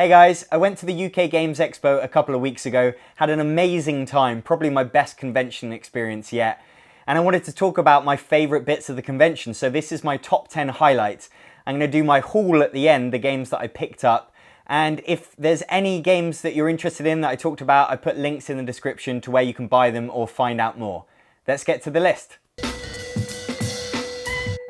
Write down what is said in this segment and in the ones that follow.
Hey guys, I went to the UK Games Expo a couple of weeks ago, had an amazing time, probably my best convention experience yet, and I wanted to talk about my favourite bits of the convention, so this is my top 10 highlights. I'm going to do my haul at the end, the games that I picked up, and if there's any games that you're interested in that I talked about, I put links in the description to where you can buy them or find out more. Let's get to the list.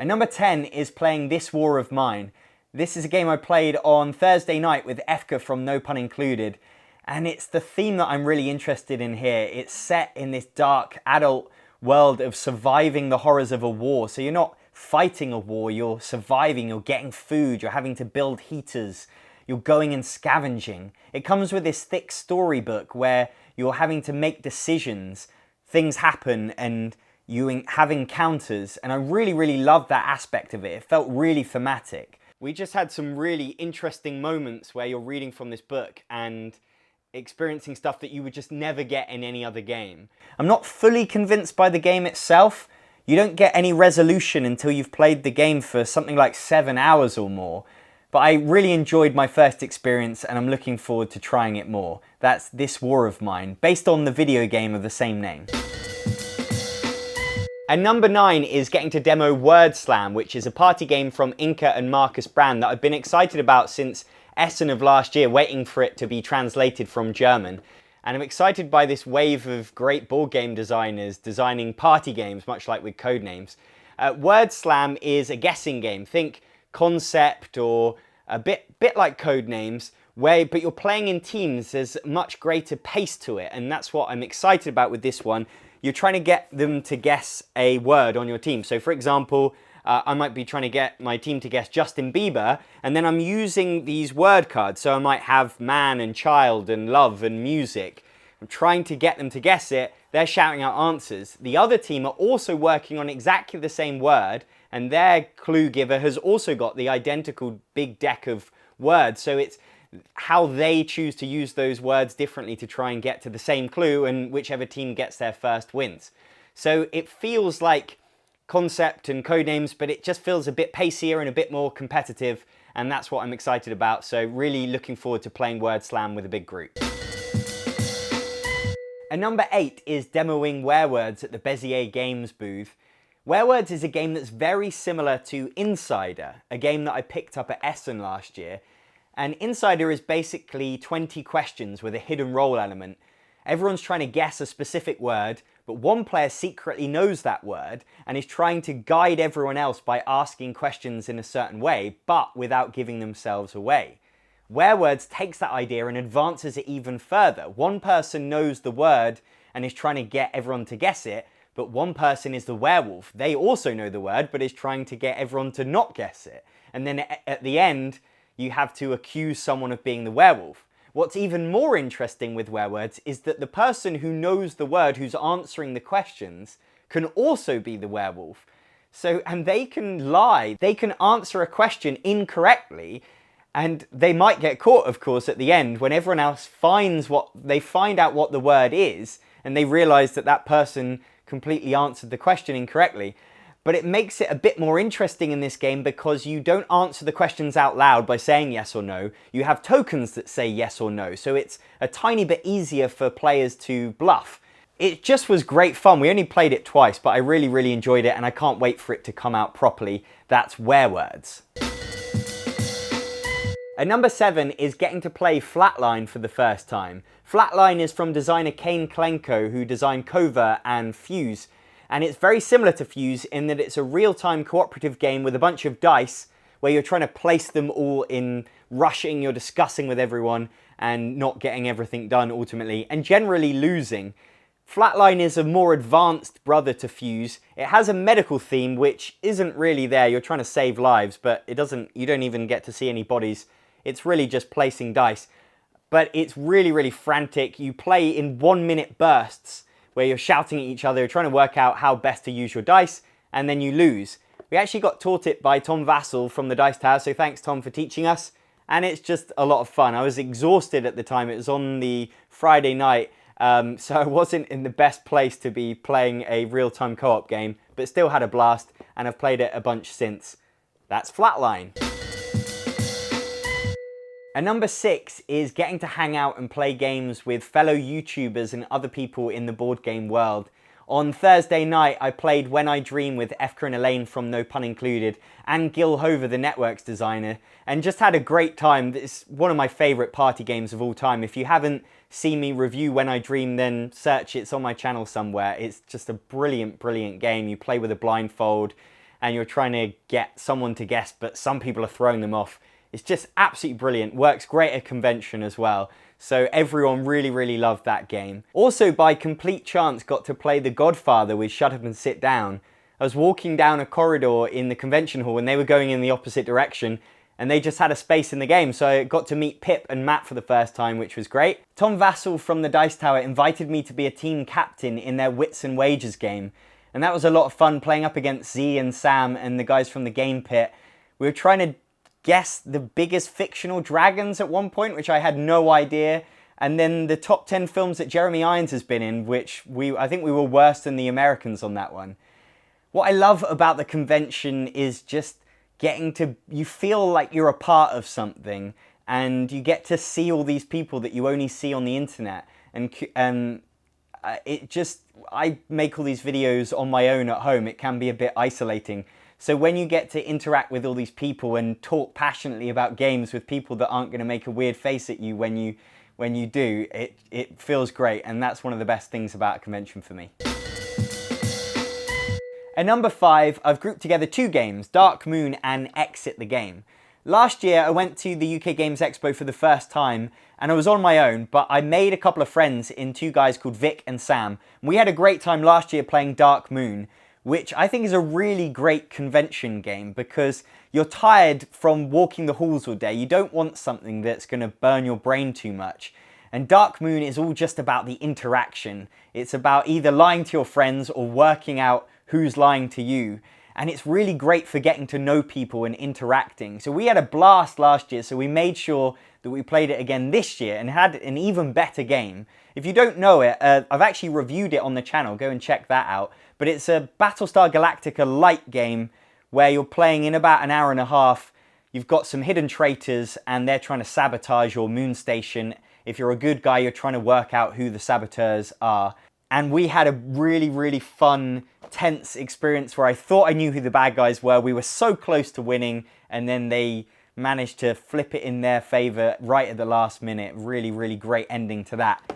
And number 10 is playing This War of Mine. This is a game I played on Thursday night with Efka from No Pun Included, and it's the theme that I'm really interested in here. It's set in this dark adult world of surviving the horrors of a war. So you're not fighting a war, you're surviving, you're getting food, you're having to build heaters, you're going and scavenging. It comes with this thick storybook where you're having to make decisions, things happen and you have encounters, and I really loved that aspect of it. It felt really thematic. We just had some really interesting moments where you're reading from this book and experiencing stuff that you would just never get in any other game. I'm not fully convinced by the game itself. You don't get any resolution until you've played the game for something like 7 hours or more. But I really enjoyed my first experience and I'm looking forward to trying it more. That's This War of Mine, based on the video game of the same name. And number 9 is getting to demo Word Slam, which is a party game from Inka and Marcus Brand that I've been excited about since Essen of last year, waiting for it to be translated from German. And I'm excited by this wave of great board game designers designing party games, much like with Codenames. Word Slam is a guessing game. Think Concept or a bit like Codenames, but you're playing in teams. There's much greater pace to it, and that's what I'm excited about with this one. You're trying to get them to guess a word on your team. So for example, I might be trying to get my team to guess Justin Bieber, and then I'm using these word cards. So I might have man and child and love and music. I'm trying to get them to guess it. They're shouting out answers. The other team are also working on exactly the same word, and their clue giver has also got the identical big deck of words. So it's how they choose to use those words differently to try and get to the same clue, and whichever team gets there first wins. So it feels like Concept and Codenames, but it just feels a bit pacier and a bit more competitive, and that's what I'm excited about. So really looking forward to playing Word Slam with a big group. And number 8 is demoing Werewords at the Bezier Games booth. Werewords is a game that's very similar to Insider, a game that I picked up at Essen last year. And Insider is basically 20 questions with a hidden role element. Everyone's trying to guess a specific word, but one player secretly knows that word and is trying to guide everyone else by asking questions in a certain way, but without giving themselves away. Werewords takes that idea and advances it even further. One person knows the word and is trying to get everyone to guess it, but one person is the werewolf. They also know the word, but is trying to get everyone to not guess it. And then at the end, you have to accuse someone of being the werewolf. What's even more interesting with Werewords is that the person who knows the word, who's answering the questions, can also be the werewolf. And they can lie. They can answer a question incorrectly, and they might get caught, of course, at the end when everyone else find out what the word is, and they realize that that person completely answered the question incorrectly. But it makes it a bit more interesting in this game because you don't answer the questions out loud by saying yes or no. You have tokens that say yes or no, so it's a tiny bit easier for players to bluff. It just was great fun. We only played it twice, but I really enjoyed it and I can't wait for it to come out properly. That's Werewords. And number 7 is getting to play Flatline for the first time. Flatline is from designer Kane Klenko, who designed Cova and Fuse. And it's very similar to Fuse in that it's a real-time cooperative game with a bunch of dice where you're trying to place them all in rushing, you're discussing with everyone and not getting everything done ultimately, and generally losing. Flatline is a more advanced brother to Fuse. It has a medical theme which isn't really there. You're trying to save lives, but you don't even get to see any bodies. It's really just placing dice. But it's really frantic. You play in 1-minute bursts, where you're shouting at each other, trying to work out how best to use your dice, and then you lose. We actually got taught it by Tom Vassell from the Dice Tower, so thanks Tom for teaching us, and it's just a lot of fun. I was exhausted at the time. It was on the Friday night, so I wasn't in the best place to be playing a real-time co-op game, but still had a blast, and I've played it a bunch since. That's Flatline. And number 6 is getting to hang out and play games with fellow YouTubers and other people in the board game world. On Thursday night, I played When I Dream with Efka and Elaine from No Pun Included and Gil Hover, the networks designer, and just had a great time. It's one of my favourite party games of all time. If you haven't seen me review When I Dream, then search it. It's on my channel somewhere. It's just a brilliant, brilliant game. You play with a blindfold and you're trying to get someone to guess, but some people are throwing them off. It's just absolutely brilliant. Works great at convention as well. So everyone really, really loved that game. Also, by complete chance, got to play The Godfather with Shut Up and Sit Down. I was walking down a corridor in the convention hall and they were going in the opposite direction and they just had a space in the game. So I got to meet Pip and Matt for the first time, which was great. Tom Vassell from the Dice Tower invited me to be a team captain in their Wits and Wages game. And that was a lot of fun playing up against Z and Sam and the guys from the Game Pit. We were trying to guess the biggest fictional dragons at one point, which I had no idea. And then the top 10 films that Jeremy Irons has been in, which I think we were worse than the Americans on that one. What I love about the convention is just getting to, you feel like you're a part of something and you get to see all these people that you only see on the internet. And I make all these videos on my own at home. It can be a bit isolating. So when you get to interact with all these people and talk passionately about games with people that aren't going to make a weird face at you when you do, it feels great, and that's one of the best things about a convention for me. At number 5, I've grouped together 2 games, Dark Moon and Exit the Game. Last year I went to the UK Games Expo for the first time and I was on my own, but I made a couple of friends in 2 guys called Vic and Sam. We had a great time last year playing Dark Moon, which I think is a really great convention game because you're tired from walking the halls all day. You don't want something that's going to burn your brain too much. And Dark Moon is all just about the interaction. It's about either lying to your friends or working out who's lying to you. And it's really great for getting to know people and interacting. So we had a blast last year, so we made sure that we played it again this year and had an even better game. If you don't know it, I've actually reviewed it on the channel. Go and check that out. But it's a Battlestar Galactica light game where you're playing in about an hour and a half. You've got some hidden traitors and they're trying to sabotage your moon station. If you're a good guy, you're trying to work out who the saboteurs are. And we had a really, really fun, tense experience where I thought I knew who the bad guys were. We were so close to winning and then they managed to flip it in their favor right at the last minute. Really, really great ending to that.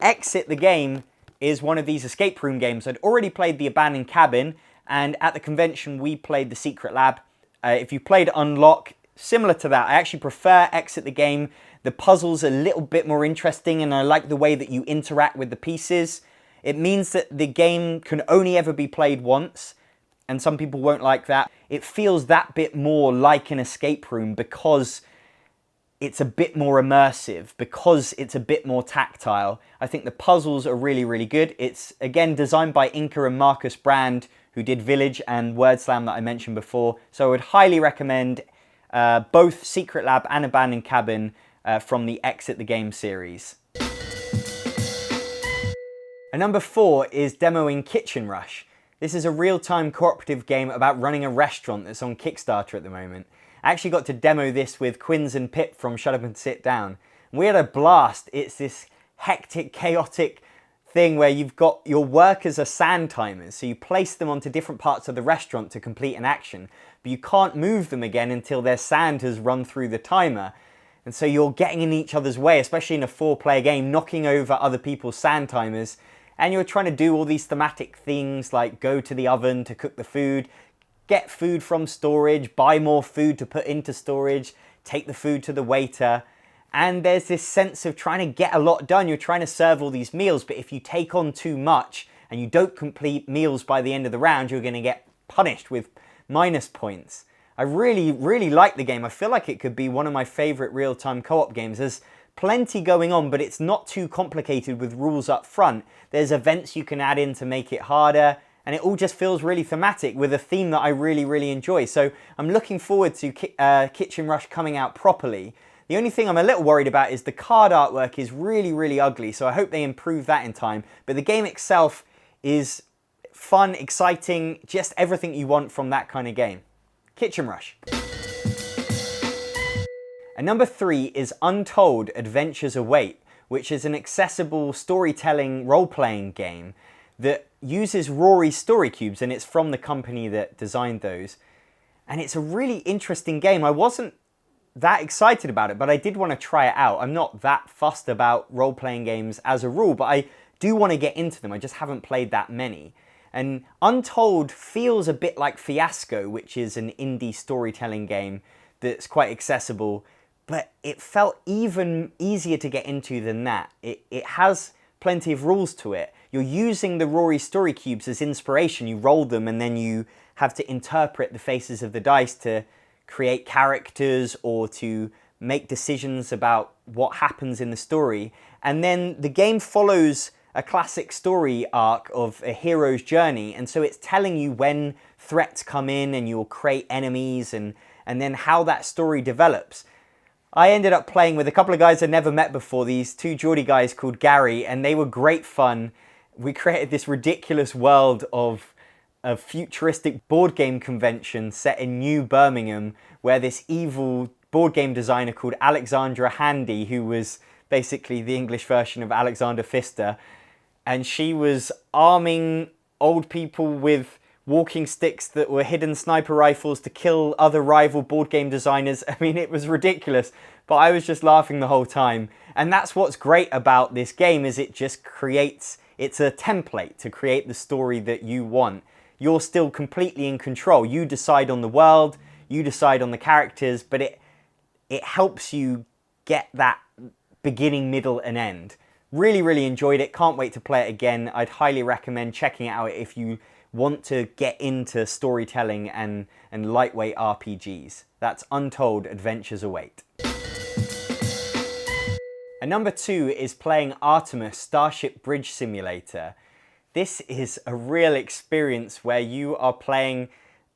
Exit the Game is one of these escape room games. I'd already played The Abandoned Cabin, and at the convention we played The Secret Lab. If you played Unlock, similar to that. I actually prefer Exit the Game. The puzzle's a little bit more interesting and I like the way that you interact with the pieces. It means that the game can only ever be played once, and some people won't like that. It feels that bit more like an escape room because it's a bit more immersive, because it's a bit more tactile. I think the puzzles are really, really good. It's, again, designed by Inka and Marcus Brand, who did Village and Word Slam that I mentioned before. So I would highly recommend both Secret Lab and Abandoned Cabin from the Exit the Game series. And number 4 is demoing Kitchen Rush. This is a real-time cooperative game about running a restaurant that's on Kickstarter at the moment. I actually got to demo this with Quinns and Pip from Shut Up and Sit Down. We had a blast. It's this hectic, chaotic thing where you've got your workers are sand timers, so you place them onto different parts of the restaurant to complete an action, but you can't move them again until their sand has run through the timer. And so you're getting in each other's way, especially in a 4-player game, knocking over other people's sand timers, and you're trying to do all these thematic things like go to the oven to cook the food, get food from storage, buy more food to put into storage, take the food to the waiter. And there's this sense of trying to get a lot done. You're trying to serve all these meals, but if you take on too much and you don't complete meals by the end of the round, you're going to get punished with minus points. I really, really like the game. I feel like it could be one of my favorite real-time co-op games. There's plenty going on, but it's not too complicated with rules up front. There's events you can add in to make it harder, and it all just feels really thematic with a theme that I really, really enjoy. So I'm looking forward to Kitchen Rush coming out properly. The only thing I'm a little worried about is the card artwork is really, really ugly, so I hope they improve that in time. But the game itself is fun, exciting, just everything you want from that kind of game. Kitchen Rush. And number 3 is Untold Adventures Await, which is an accessible storytelling role-playing game that uses Rorys story cubes, and it's from the company that designed those. And it's a really interesting game. I wasn't that excited about it, but I did want to try it out. I'm not that fussed about role-playing games as a rule, but I do want to get into them. I just haven't played that many. And Untold feels a bit like Fiasco, which is an indie storytelling game that's quite accessible, but it felt even easier to get into than that. It has plenty of rules to it. You're using the Rory story cubes as inspiration. You roll them and then you have to interpret the faces of the dice to create characters or to make decisions about what happens in the story. And then the game follows a classic story arc of a hero's journey, and so it's telling you when threats come in and you'll create enemies and then how that story develops. I ended up playing with a couple of guys I'd never met before, these 2 Geordie guys called Gary, and they were great fun. We created this ridiculous world of a futuristic board game convention set in New Birmingham, where this evil board game designer called Alexandra Handy, who was basically the English version of Alexander Pfister, and she was arming old people with walking sticks that were hidden sniper rifles to kill other rival board game designers. I mean, it was ridiculous, but I was just laughing the whole time. And that's what's great about this game, is it just creates, it's a template to create the story that you want. You're still completely in control. You decide on the world, you decide on the characters, but it helps you get that beginning, middle, and end. Really, really enjoyed it. Can't wait to play it again. I'd highly recommend checking it out if you want to get into storytelling and lightweight RPGs. That's Untold Adventures Await. And number 2 is playing Artemis Starship Bridge Simulator. This is a real experience where you are playing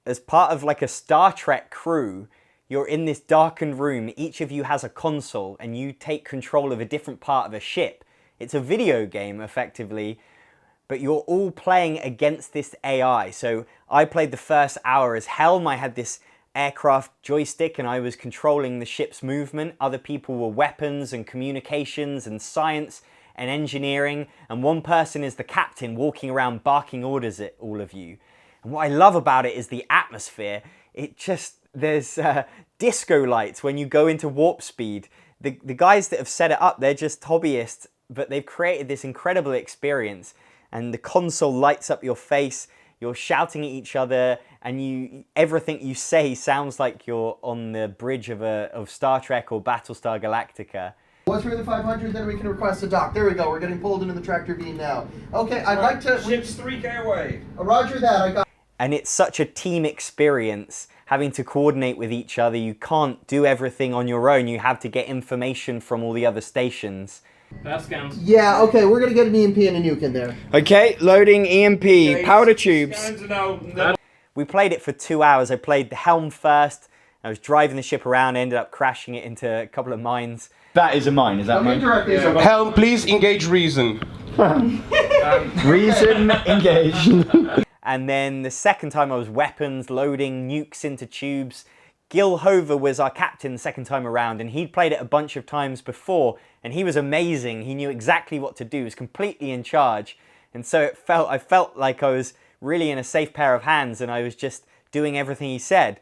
as part of like a Star Trek crew. You're in this darkened room, each of you has a console, and you take control of a different part of a ship. It's a video game, effectively, but you're all playing against this AI. So I played the first hour as Helm. I had this aircraft joystick and I was controlling the ship's movement. Other people were weapons and communications and science and engineering, and one person is the captain walking around barking orders at all of you. And what I love about it is the atmosphere. There's disco lights when you go into warp speed. The guys that have set it up, they're just hobbyists, but they've created this incredible experience, and the console lights up your face, you're shouting at each other, and everything you say sounds like you're on the bridge of Star Trek or Battlestar Galactica. Once we're in the 500, then we can request a dock. There we go. We're getting pulled into the tractor beam now. Okay, I'd like to... Ship's 3K away. Roger that, I got... And it's such a team experience, having to coordinate with each other. You can't do everything on your own. You have to get information from all the other stations. That scans. Yeah, okay, we're going to get an EMP and a nuke in there. Okay, loading EMP, powder tubes. Scans are now... We played it for 2 hours. I played the Helm first. I was driving the ship around, ended up crashing it into a couple of mines. That is a mine, is that mine? Yeah. Helm, please engage reason. Reason, engage. And then the second time I was weapons, loading nukes into tubes. Gil Hover was our captain the second time around, and he'd played it a bunch of times before, and he was amazing. He knew exactly what to do. He was completely in charge. And so I felt like I was really in a safe pair of hands, and I was just doing everything he said.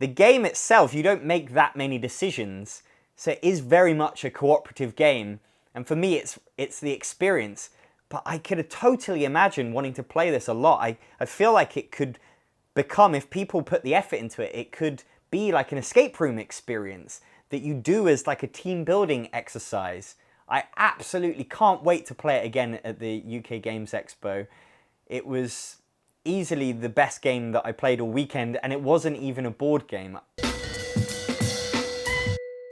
The game itself, you don't make that many decisions, so it is very much a cooperative game. And for me, it's the experience. But I could totally imagine wanting to play this a lot. I feel like it could become, if people put the effort into it, it could be like an escape room experience that you do as like a team building exercise. I absolutely can't wait to play it again at the UK Games Expo. It was easily the best game that I played all weekend, and it wasn't even a board game.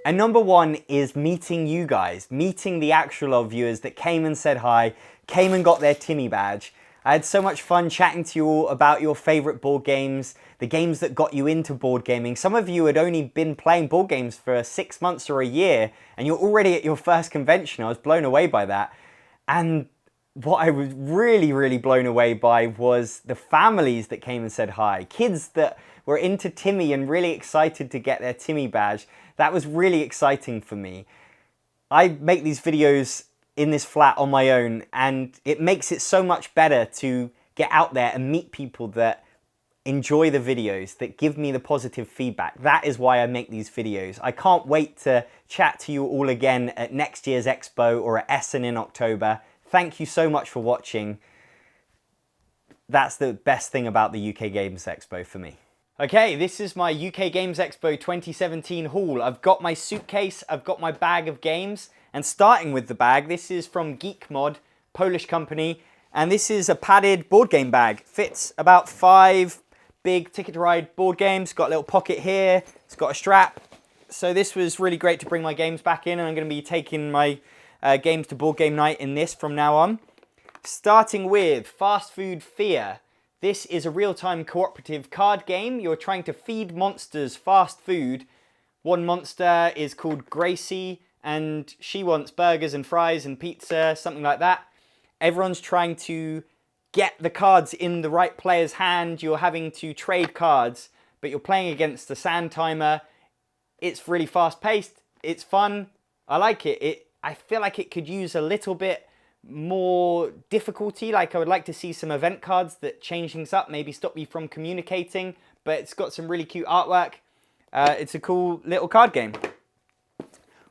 And number 1 is meeting you guys, meeting the Actualol viewers that came and said hi, came and got their Timmy Badge. I had so much fun chatting to you all about your favourite board games, the games that got you into board gaming. Some of you had only been playing board games for 6 months or a year, and you're already at your first convention. I was blown away by that. And what I was really blown away by was the families that came and said hi. Kids that were into Timmy and really excited to get their Timmy badge. That was really exciting for me. I make these videos in this flat on my own, and it makes it so much better to get out there and meet people that enjoy the videos, that give me the positive feedback. That is why I make these videos. I can't wait to chat to you all again at next year's Expo or at Essen in October. Thank you so much for watching. That's the best thing about the UK Games Expo for me. Okay, this is my UK Games Expo 2017 haul. I've got my suitcase, I've got my bag of games, and starting with the bag, this is from Geekmod, Polish company, and this is a padded board game bag. Fits about 5 big Ticket to Ride board games, got a little pocket here, it's got a strap. So this was really great to bring my games back in, and I'm going to be taking my games to board game night in this from now on. Starting with Fast Food Fear. This is a real-time cooperative card game. You're trying to feed monsters fast food. One monster is called Gracie, and she wants burgers and fries and pizza, something like that. Everyone's trying to get the cards in the right player's hand. You're having to trade cards, but you're playing against the sand timer. It's really fast-paced. It's fun. I like it. I feel like it could use a little bit more difficulty. Like, I would like to see some event cards that change things up, maybe stop you from communicating, but it's got some really cute artwork. It's a cool little card game.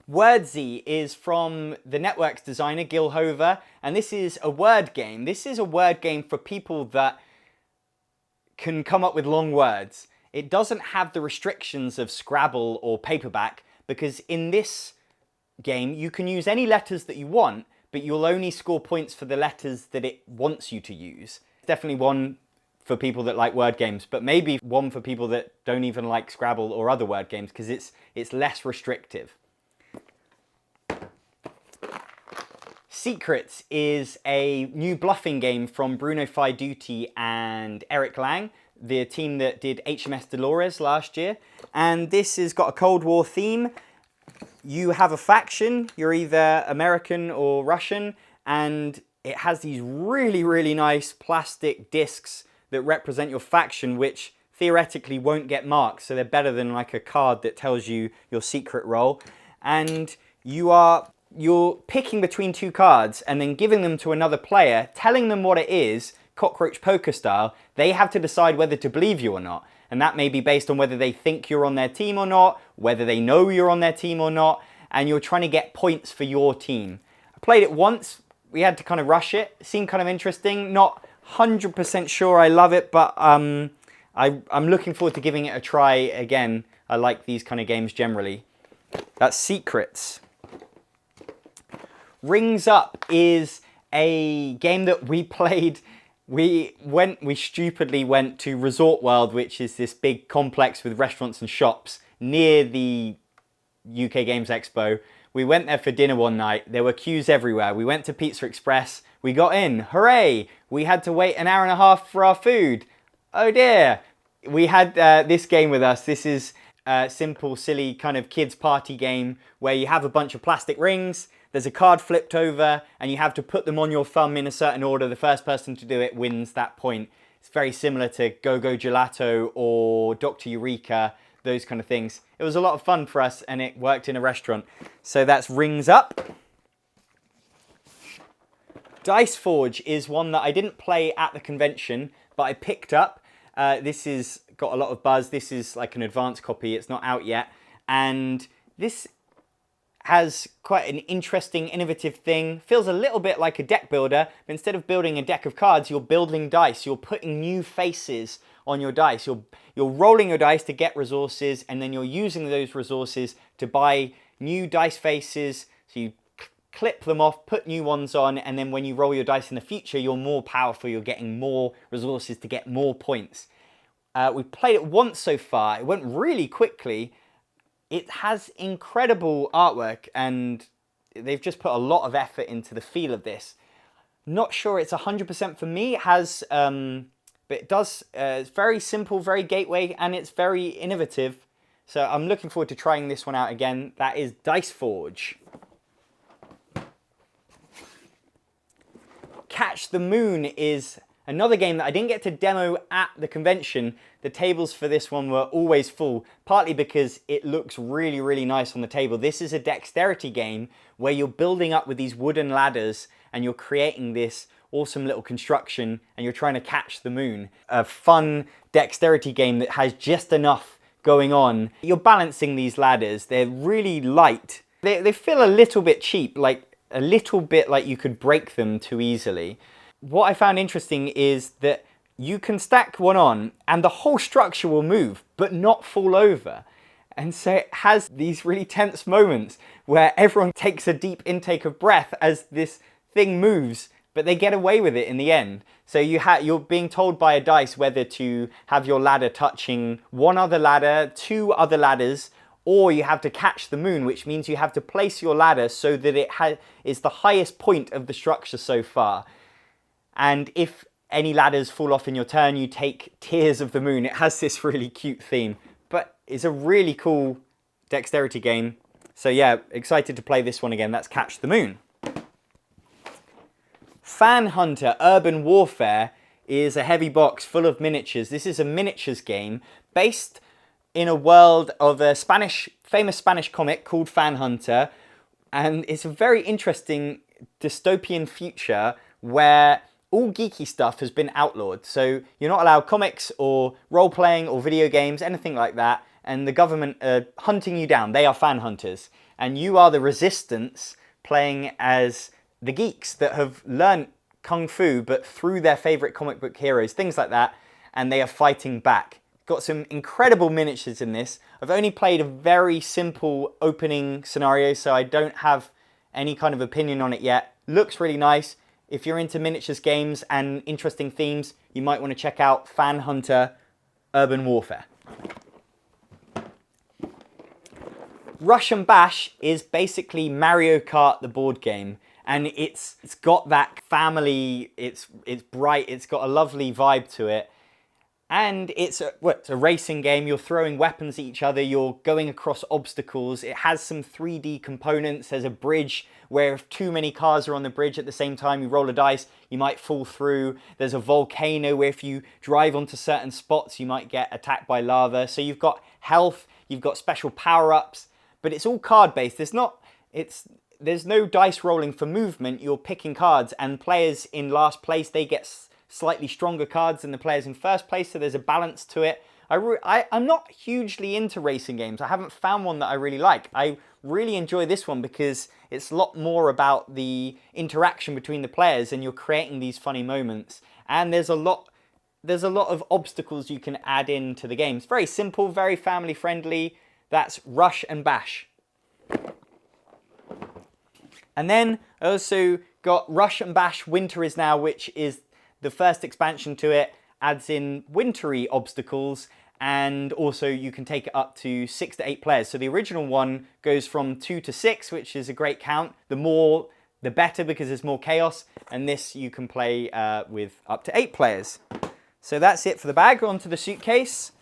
Wordsy is from the Network's designer, Gil Hover, and this is a word game. This is a word game for people that can come up with long words. It doesn't have the restrictions of Scrabble or paperback, because in this game you can use any letters that you want, but you'll only score points for the letters that it wants you to use. Definitely one for people that like word games, but maybe one for people that don't even like Scrabble or other word games, because it's less restrictive. Secrets is a new bluffing game from Bruno Faiduti and Eric Lang, the team that did HMS Dolores last year. And this has got a Cold War theme. You have a faction, you're either American or Russian, and it has these really nice plastic discs that represent your faction, which theoretically won't get marked, so they're better than like a card that tells you your secret role. And you're picking between 2 cards and then giving them to another player, telling them what it is, cockroach poker style. They have to decide whether to believe you or not. And that may be based on whether they think you're on their team or not, whether they know you're on their team or not, and you're trying to get points for your team. I played it once. We had to kind of rush it. It seemed kind of interesting. Not 100% sure I love it, but I'm looking forward to giving it a try again. I like these kind of games generally. That's Secrets. Rings Up is a game that we played. We stupidly went to Resort World, which is this big complex with restaurants and shops near the UK Games Expo. We went there for dinner one night. There were queues everywhere. We went to Pizza Express. We got in. Hooray! We had to wait an hour and a half for our food. Oh dear. We had this game with us. This is a simple, silly kind of kids party game where you have a bunch of plastic rings. There's a card flipped over, and you have to put them on your thumb in a certain order. The first person to do it wins that point. It's very similar to Go-Go Gelato or Dr. Eureka, those kind of things. It was a lot of fun for us, and it worked in a restaurant. So that's Rings Up. Dice Forge is one that I didn't play at the convention, but I picked up. This has got a lot of buzz. This is like an advanced copy. It's not out yet. And this has quite an interesting, innovative thing. Feels a little bit like a deck builder, but instead of building a deck of cards, you're building dice. You're putting new faces on your dice. You're rolling your dice to get resources, and then you're using those resources to buy new dice faces. So you clip them off, put new ones on, and then when you roll your dice in the future, you're more powerful. You're getting more resources to get more points. We've played it once so far. It went really quickly. It has incredible artwork, and they've just put a lot of effort into the feel of this. Not sure it's 100% for me. It has, but it does. It's very simple, very gateway, and it's very innovative. So I'm looking forward to trying this one out again. That is Dice Forge. Catch the Moon is another game that I didn't get to demo at the convention. The tables for this one were always full, partly because it looks really, really nice on the table. This is a dexterity game where you're building up with these wooden ladders and you're creating this awesome little construction and you're trying to catch the moon. A fun dexterity game that has just enough going on. You're balancing these ladders. They're really light. They feel a little bit cheap, like a little bit like you could break them too easily. What I found interesting is that you can stack one on and the whole structure will move, but not fall over. And so it has these really tense moments where everyone takes a deep intake of breath as this thing moves, but they get away with it in the end. So you're being told by a dice whether to have your ladder touching one other ladder, two other ladders, or you have to catch the moon, which means you have to place your ladder so that it is the highest point of the structure so far. And if any ladders fall off in your turn, you take Tears of the Moon. It has this really cute theme, but it's a really cool dexterity game. So yeah, excited to play this one again. That's Catch the Moon. Fanhunter Urban Warfare is a heavy box full of miniatures. This is a miniatures game based in a world of a famous Spanish comic called Fanhunter. And it's a very interesting dystopian future where all geeky stuff has been outlawed. So you're not allowed comics or role-playing or video games, anything like that. And the government are hunting you down. They are fan hunters. And you are the resistance playing as the geeks that have learned kung fu, but through their favorite comic book heroes, things like that. And they are fighting back. Got some incredible miniatures in this. I've only played a very simple opening scenario, so I don't have any kind of opinion on it yet. Looks really nice. If you're into miniatures games and interesting themes, you might want to check out Fanhunter Urban Warfare. Rush and Bash is basically Mario Kart, the board game. And it's got that family, it's bright, it's got a lovely vibe to it. And it's a racing game. You're throwing weapons at each other. You're going across obstacles. It has some 3D components. There's a bridge where if too many cars are on the bridge at the same time, you roll a dice, you might fall through. There's a volcano where if you drive onto certain spots, you might get attacked by lava. So you've got health, you've got special power-ups, but it's all card-based. There's no dice rolling for movement. You're picking cards, and players in last place, they get slightly stronger cards than the players in first place, so there's a balance to it. I'm not hugely into racing games. I haven't found one that I really like. I really enjoy this one because it's a lot more about the interaction between the players and you're creating these funny moments. And there's a lot of obstacles you can add into the game. It's very simple, very family friendly. That's Rush and Bash. And then I also got Rush and Bash Winter Is Now, which is the first expansion to it, adds in wintry obstacles, and also you can take it up to 6 to 8 players. So the original one goes from 2 to 6, which is a great count. The more, the better, because there's more chaos. And this you can play with up to 8 players. So that's it for the bag. On to the suitcase.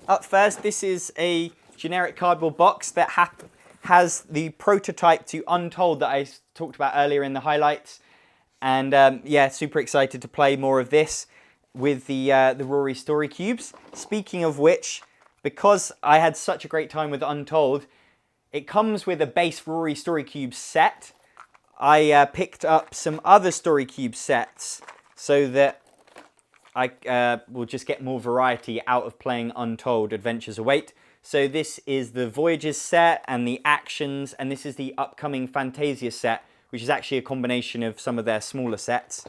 Up first, this is a generic cardboard box that has the prototype to Untold that I talked about earlier in the highlights. And yeah, super excited to play more of this with the Rorys story cubes. Speaking of which, because I had such a great time with Untold, it comes with a base Rorys story cube set. I picked up some other story cube sets so that I will just get more variety out of playing Untold Adventures Await. So this is the Voyages set and the Actions, and this is the upcoming Fantasia set, which is actually a combination of some of their smaller sets.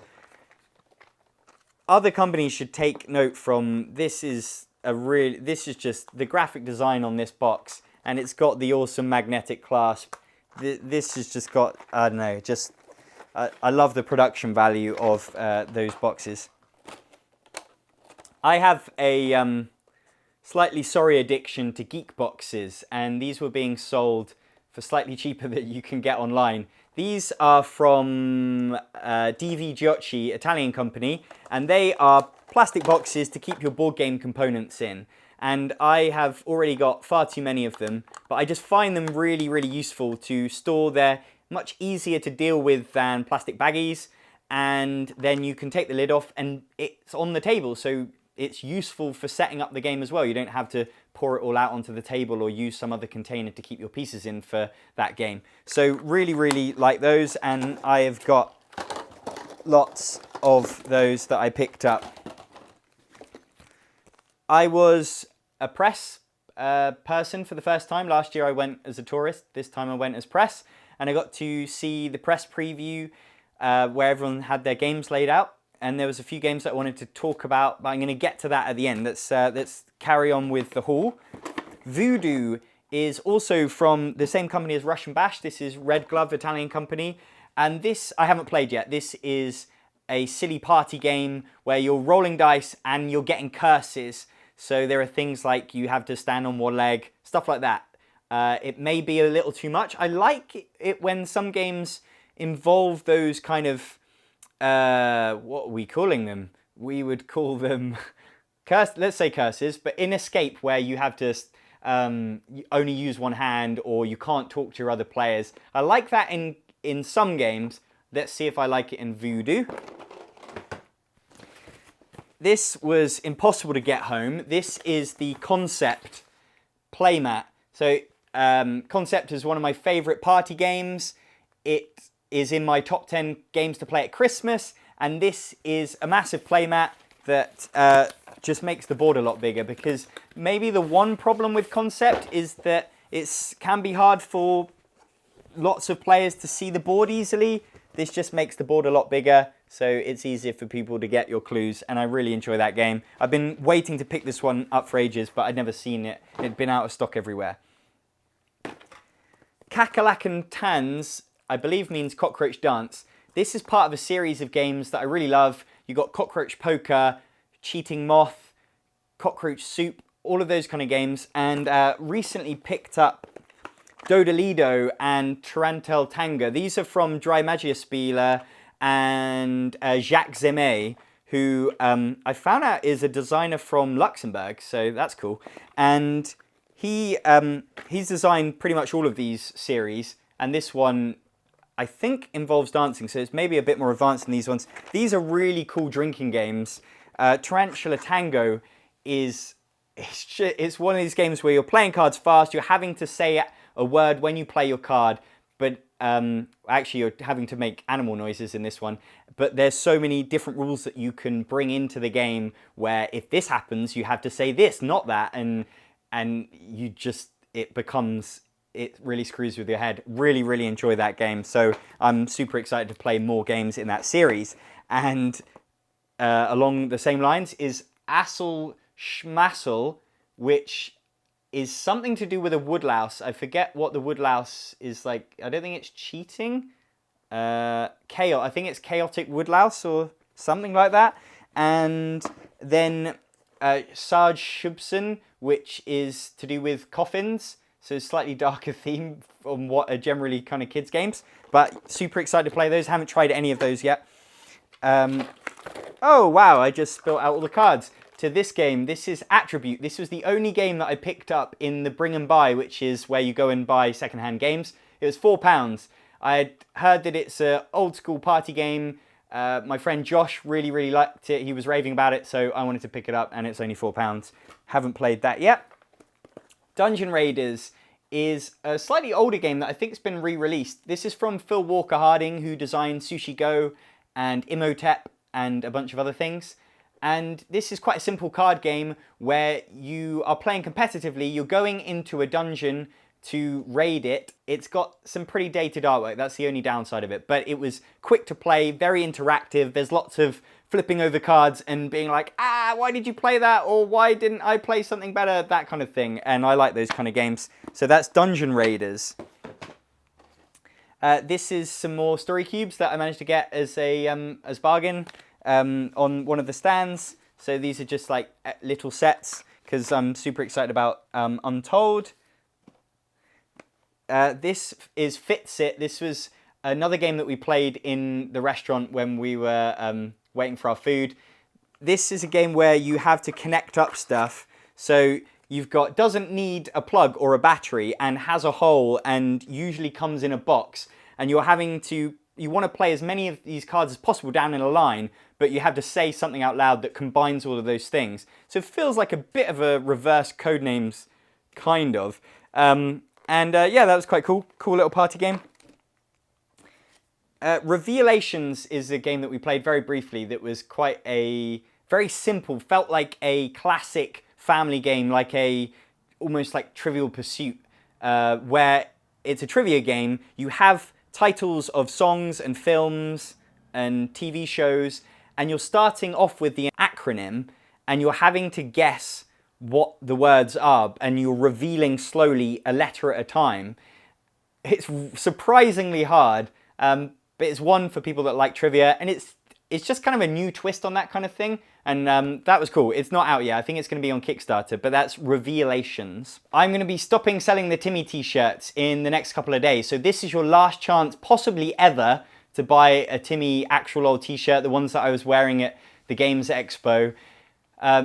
Other companies should take note from this is just the graphic design on this box, and it's got the awesome magnetic clasp. This has just got, I don't know, I love the production value of those boxes. I have a slightly sorry addiction to Geekboxes, and these were being sold for slightly cheaper than you can get online. These are from DV Giocchi, Italian company, and they are plastic boxes to keep your board game components in. And I have already got far too many of them, but I just find them really, really useful to store their much easier to deal with than plastic baggies. And then you can take the lid off and it's on the table, so it's useful for setting up the game as well. You don't have to pour it all out onto the table or use some other container to keep your pieces in for that game. So really, really like those, and I have got lots of those that I picked up. I was a press person for the first time. Last year I went as a tourist, this time I went as press, and I got to see the press preview where everyone had their games laid out. And there was a few games that I wanted to talk about, but I'm going to get to that at the end. Let's carry on with the haul. Vudu is also from the same company as Russian Bash. This is Red Glove, Italian company. And this I haven't played yet. This is a silly party game where you're rolling dice and you're getting curses. So there are things like you have to stand on one leg, stuff like that. It may be a little too much. I like it when some games involve those kind of... what are we calling them? We would call them let's say curses, but in Escape, where you have to only use one hand or you can't talk to your other players. I like that in some games. Let's see if I like it in Vudu. This was impossible to get home. This is the Concept Playmat. So Concept is one of my favorite party games. It is in my top 10 games to play at Christmas, and this is a massive playmat that just makes the board a lot bigger, because maybe the one problem with Concept is that it can be hard for lots of players to see the board easily. This just makes the board a lot bigger, so it's easier for people to get your clues, and I really enjoy that game. I've been waiting to pick this one up for ages, but I'd never seen it. It'd been out of stock everywhere. Kakerlakentanz, I believe, means Cockroach Dance. This is part of a series of games that I really love. You got Cockroach Poker, Cheating Moth, Cockroach Soup, all of those kind of games. And recently picked up Dodolido and Tarantella Tango. These are from Dry Magiaspieler and Jacques Zemet, who I found out is a designer from Luxembourg, so that's cool. And he's designed pretty much all of these series, and this one I think involves dancing, so it's maybe a bit more advanced than these ones. These are really cool drinking games. Tarantula Tango it's one of these games where you're playing cards fast, you're having to say a word when you play your card, but actually you're having to make animal noises in this one. But there's so many different rules that you can bring into the game where if this happens, you have to say this, not that, and you just, it really screws with your head. Really, really enjoy that game. So I'm super excited to play more games in that series. And along the same lines is Asslus Shmuel, which is something to do with a woodlouse. I forget what the woodlouse is like. I don't think it's cheating. I think it's chaotic woodlouse or something like that. And then Sarge Ships, which is to do with coffins. So slightly darker theme from what are generally kind of kids games. But super excited to play those. Haven't tried any of those yet. Oh, wow, I just spilled out all the cards. To this game, this is Attribute. This was the only game that I picked up in the Bring and Buy, which is where you go and buy secondhand games. It was £4. I had heard that it's an old school party game. My friend Josh really, really liked it. He was raving about it, so I wanted to pick it up, and it's only £4. Haven't played that yet. Dungeon Raiders is a slightly older game that I think has been re-released. This is from Phil Walker Harding, who designed Sushi Go and Imhotep and a bunch of other things. And this is quite a simple card game where you are playing competitively. You're going into a dungeon to raid it. It's got some pretty dated artwork. That's the only downside of it. But it was quick to play, very interactive. There's lots of flipping over cards and being like, why did you play that? Or why didn't I play something better? That kind of thing. And I like those kind of games. So that's Dungeon Raiders. This is some more story cubes that I managed to get as bargain on one of the stands. So these are just like little sets because I'm super excited about Untold. This is FitzIt. This was another game that we played in the restaurant when we were waiting for our food. This is a game where you have to connect up stuff. So you've got, doesn't need a plug or a battery and has a hole and usually comes in a box. and you're having to, you want to play as many of these cards as possible down in a line, but you have to say something out loud that combines all of those things. So it feels like a bit of a reverse Codenames, kind of. Yeah, that was quite cool. Cool little party game. Revealations is a game that we played very briefly that was quite a, very simple, felt like a classic family game, like almost like Trivial Pursuit, where it's a trivia game. You have titles of songs and films and TV shows, and you're starting off with the acronym, and you're having to guess what the words are, and you're revealing slowly a letter at a time. It's surprisingly hard, but it's one for people that like trivia, and it's just kind of a new twist on that kind of thing, and that was cool. It's not out yet. I think it's going to be on Kickstarter, but that's Revealations. I'm going to be stopping selling the Timmy t-shirts in the next couple of days, so this is your last chance, possibly ever, to buy a Timmy Actualol t-shirt, the ones that I was wearing at the Games Expo.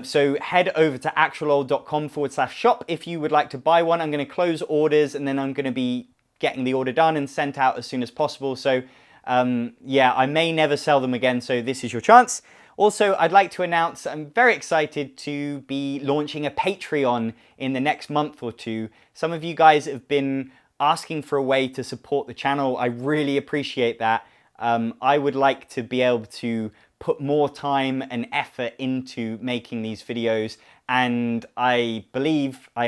So head over to actualol.com/shop if you would like to buy one. I'm going to close orders, and then I'm going to be getting the order done and sent out as soon as possible. So yeah, I may never sell them again, so this is your chance. Also, I'd like to announce I'm very excited to be launching a Patreon in the next month or two. Some of you guys have been asking for a way to support the channel. I really appreciate that. I would like to be able to put more time and effort into making these videos, and I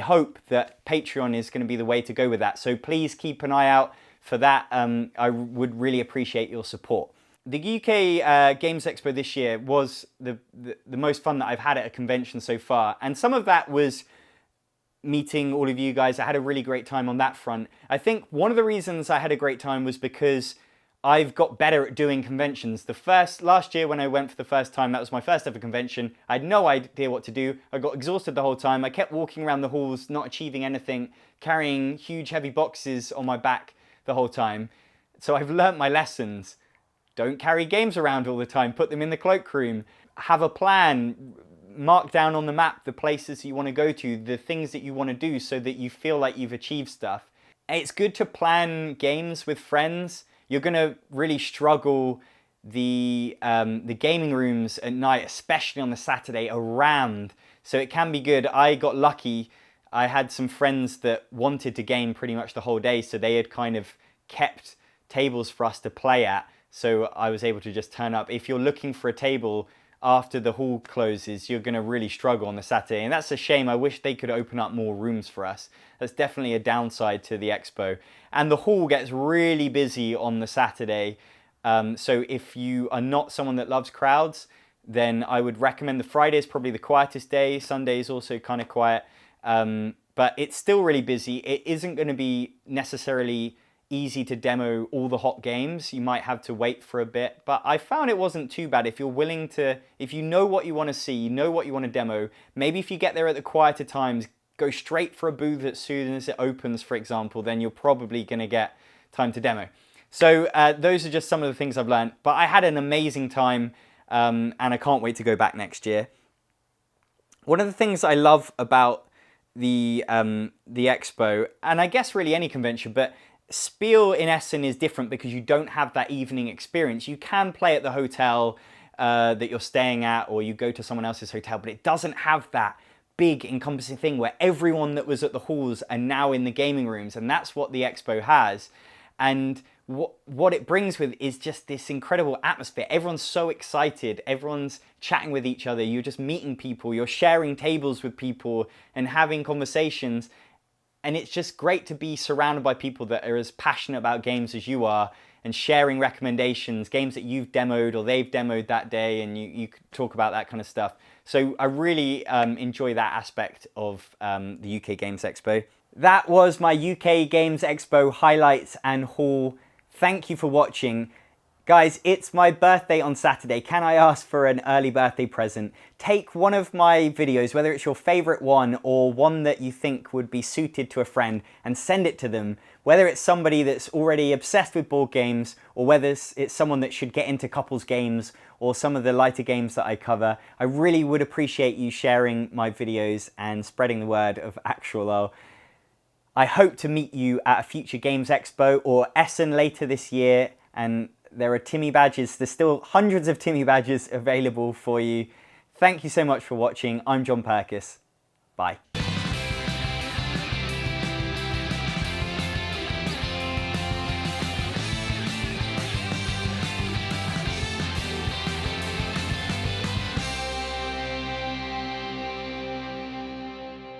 hope that Patreon is going to be the way to go with that. So please keep an eye out for that. I would really appreciate your support. The UK Games Expo this year was the most fun that I've had at a convention so far, and some of that was meeting all of you guys. I had a really great time on that front. I think one of the reasons I had a great time was because I've got better at doing conventions. Last year when I went for the first time, that was my first ever convention. I had no idea what to do. I got exhausted the whole time. I kept walking around the halls, not achieving anything, carrying huge heavy boxes on my back the whole time. So I've learnt my lessons. Don't carry games around all the time. Put them in the cloakroom. Have a plan. Mark down on the map the places you want to go to, the things that you want to do, so that you feel like you've achieved stuff. It's good to plan games with friends. You're going to really struggle. The gaming rooms at night, especially on the Saturday, are rammed. So it can be good. I got lucky. I had some friends that wanted to game pretty much the whole day, so they had kind of kept tables for us to play at. So I was able to just turn up. If you're looking for a table after the hall closes, you're going to really struggle on the Saturday. And that's a shame. I wish they could open up more rooms for us. That's definitely a downside to the expo. And the hall gets really busy on the Saturday. So if you are not someone that loves crowds, then I would recommend the Friday is probably the quietest day. Sunday is also kind of quiet. But it's still really busy. It isn't going to be necessarily easy to demo all the hot games. You might have to wait for a bit, but I found it wasn't too bad. If you're willing to, if you know what you want to see, you know what you want to demo, maybe if you get there at the quieter times, go straight for a booth as soon as it opens, for example, then you're probably going to get time to demo. So those are just some of the things I've learned, but I had an amazing time, and I can't wait to go back next year. One of the things I love about the expo, and I guess really any convention, but Spiel in Essen is different because you don't have that evening experience. You can play at the hotel that you're staying at, or you go to someone else's hotel, but it doesn't have that big encompassing thing where everyone that was at the halls are now in the gaming rooms, and that's what the expo has. And what it brings with is just this incredible atmosphere. Everyone's so excited, everyone's chatting with each other, you're just meeting people, you're sharing tables with people and having conversations. And it's just great to be surrounded by people that are as passionate about games as you are, and sharing recommendations, games that you've demoed or they've demoed that day, and you talk about that kind of stuff. So I really enjoy that aspect of the UK Games Expo. That was my UK Games Expo highlights and haul. Thank you for watching. Guys, it's my birthday on Saturday. Can I ask for an early birthday present? Take one of my videos, whether it's your favorite one or one that you think would be suited to a friend, and send it to them. Whether it's somebody that's already obsessed with board games, or whether it's someone that should get into couples games or some of the lighter games that I cover. I really would appreciate you sharing my videos and spreading the word of Actualol. I hope to meet you at a future Games Expo or Essen later this year, and there are Timmy Badges. There's still hundreds of Timmy Badges available for you. Thank you so much for watching. I'm Jon Purkis. Bye.